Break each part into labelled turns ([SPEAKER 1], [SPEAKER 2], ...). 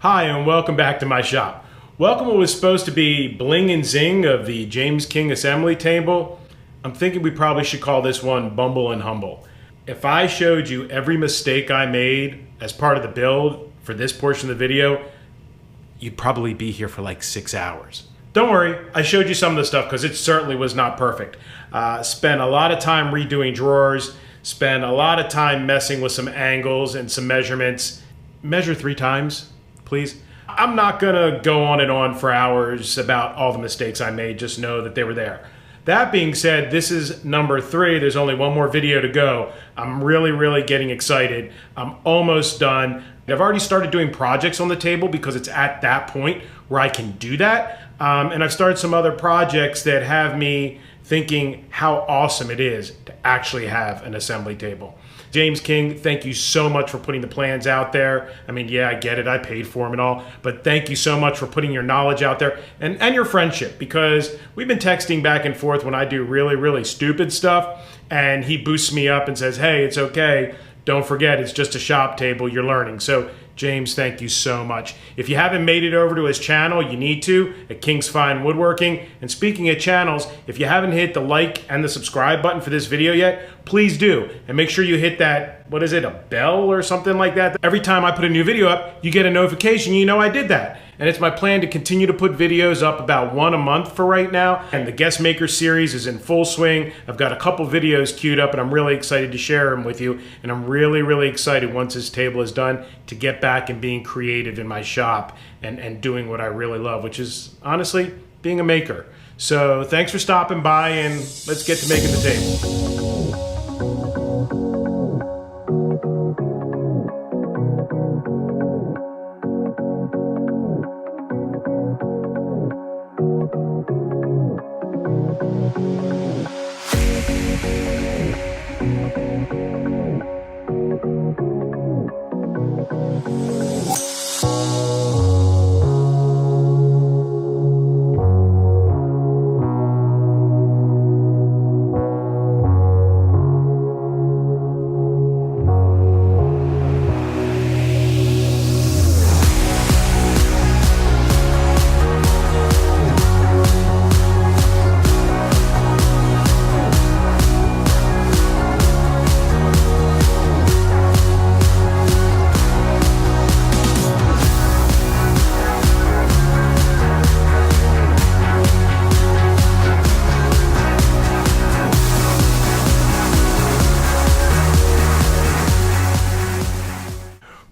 [SPEAKER 1] Hi, and welcome back to my shop. Welcome what was supposed to be bling and zing of the James King assembly table. I'm thinking we probably should call this one Bumble and Humble. If I showed you every mistake I made as part of the build for this portion of the video, you'd probably be here for like 6 hours. Don't worry, I showed you some of the stuff because it certainly was not perfect. Spent a lot of time redoing drawers, spent a lot of time messing with some angles and some measurements. Measure 3 times, please. I'm not gonna go on and on for hours about all the mistakes I made, just know that they were there. That being said, this is number 3. There's only one more video to go. I'm really getting excited. I'm almost done. I've already started doing projects on the table because it's at that point where I can do that. And I've started some other projects that have me thinking how awesome it is to actually have an assembly table. James King, thank you so much for putting the plans out there. I mean, yeah, I get it. I paid for them and all, but thank you so much for putting your knowledge out there and your friendship, because we've been texting back and forth when I do really stupid stuff, and he boosts me up and says, hey, it's okay. Don't forget, it's just a shop table. You're learning. So James, thank you so much. If you haven't made it over to his channel, you need to, at King's Fine Woodworking. And speaking of channels, if you haven't hit the like and the subscribe button for this video yet, please do. And make sure you hit that, what is it, a bell or something like that? Every time I put a new video up, you get a notification, you know I did that. And it's my plan to continue to put videos up about 1 a month for right now. And the Guest Maker series is in full swing. I've got a couple videos queued up and I'm really excited to share them with you. And I'm really excited once this table is done to get back and being creative in my shop and doing what I really love, which is honestly being a maker. So thanks for stopping by, and let's get to making the table.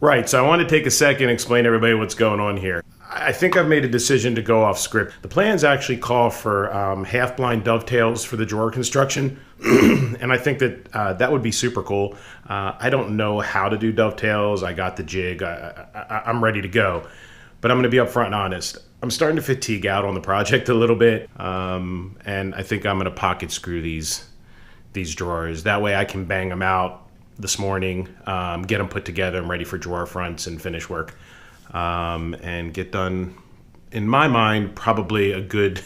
[SPEAKER 1] Right, so I want to take a second and explain to everybody what's going on here. I think I've made a decision to go off script. The plans actually call for half-blind dovetails for the drawer construction, and I think that that would be super cool. I don't know how to do dovetails. I got the jig. I'm ready to go, but I'm going to be upfront and honest. I'm starting to fatigue out on the project a little bit, and I think I'm going to pocket screw these drawers. That way I can bang them out this morning, get them put together and ready for drawer fronts and finish work, and get done, in my mind, probably a good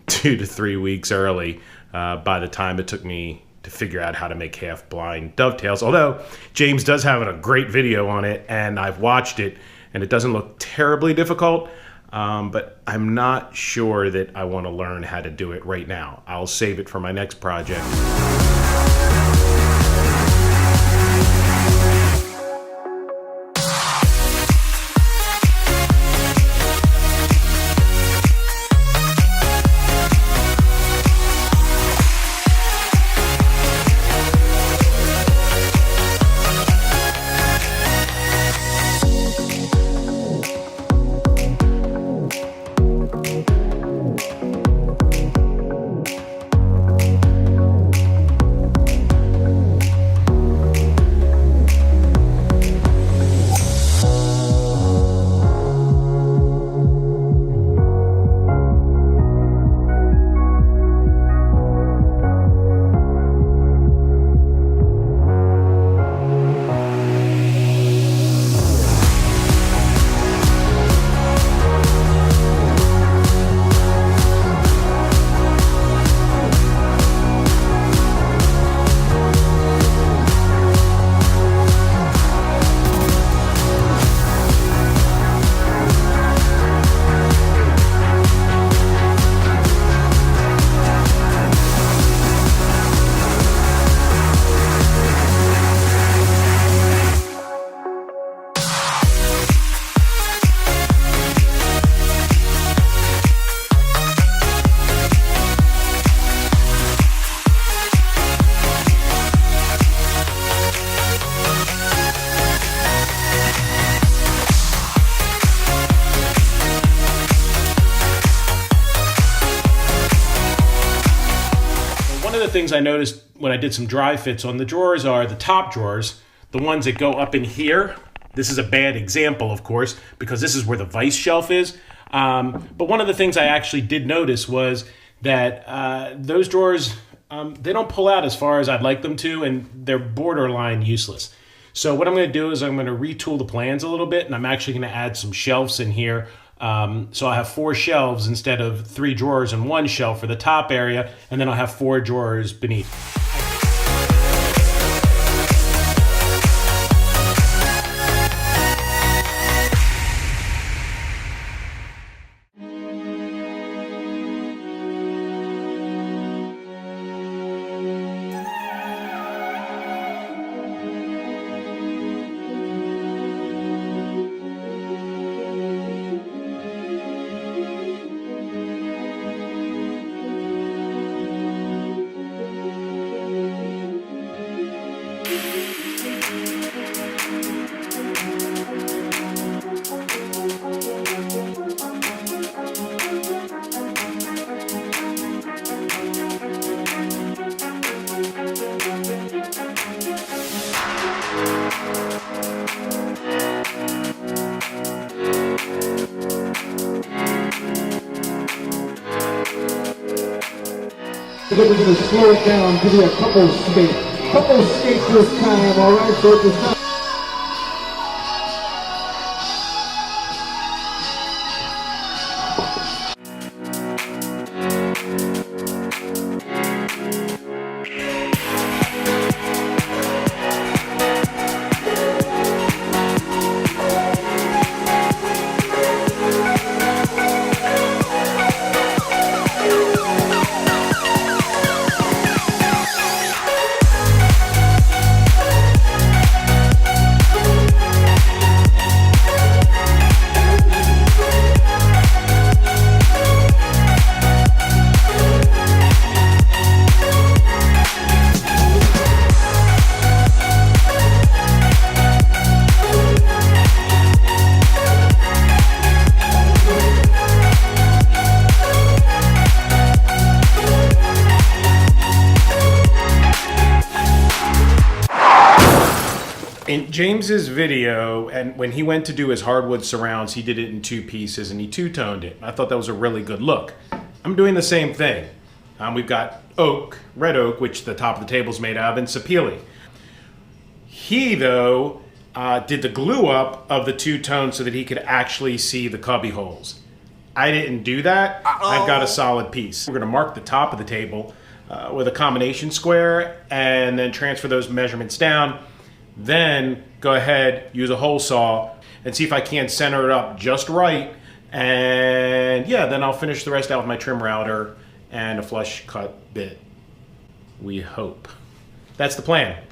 [SPEAKER 1] 2 to 3 weeks early by the time it took me to figure out how to make half-blind dovetails. Although James does have a great video on it, and I've watched it, and it doesn't look terribly difficult, but I'm not sure that I want to learn how to do it right now. I'll save it for my next project. things I noticed when I did some dry fits on the drawers are the top drawers, the ones that go up in here. This is a bad example, of course, because this is where the vise shelf is. But one of the things I actually did notice was that those drawers, they don't pull out as far as I'd like them to, and they're borderline useless. So what I'm going to do is I'm going to retool the plans a little bit, and I'm actually going to add some shelves in here. So I'll have 4 shelves instead of 3 drawers and 1 shelf for the top area, and then I'll have 4 drawers beneath.
[SPEAKER 2] We're going to slow it down, give you a couple skates this time, alright? So it's not
[SPEAKER 1] in James's video, and when he went to do his hardwood surrounds, he did it in 2 pieces and he two-toned it. I thought that was a really good look. I'm doing the same thing. We've got oak, red oak, which the top of the table is made of, and sapele. He, though, did the glue up of the two-tone so that he could actually see the cubby holes. I didn't do that. I've got a solid piece. We're going to mark the top of the table with a combination square and then transfer those measurements down. Then go ahead, use a hole saw, and see if I can't center it up just right. And yeah, then I'll finish the rest out with my trim router and a flush cut bit. We hope. That's the plan.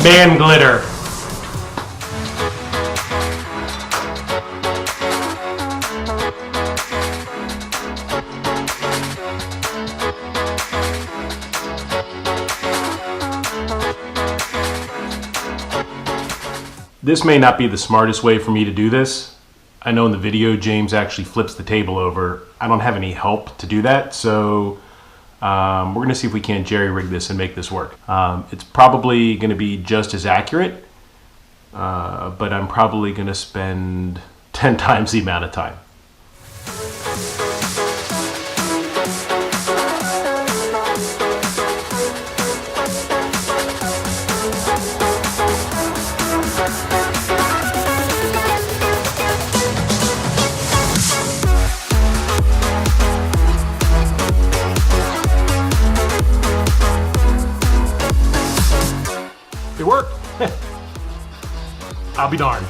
[SPEAKER 1] Man glitter. This may not be the smartest way for me to do this. I know in the video James actually flips the table over. I don't have any help to do that, so we're going to see if we can't jerry-rig this and make this work. It's probably going to be just as accurate, but I'm probably going to spend 10 times the amount of time. It worked. I'll be darned.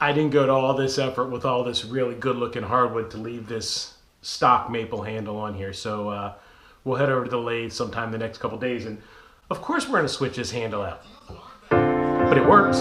[SPEAKER 1] I didn't go to all this effort with all this really good looking hardwood to leave this stock maple handle on here. So we'll head over to the lathe sometime the next couple days. And of course we're going to switch this handle out. But it works.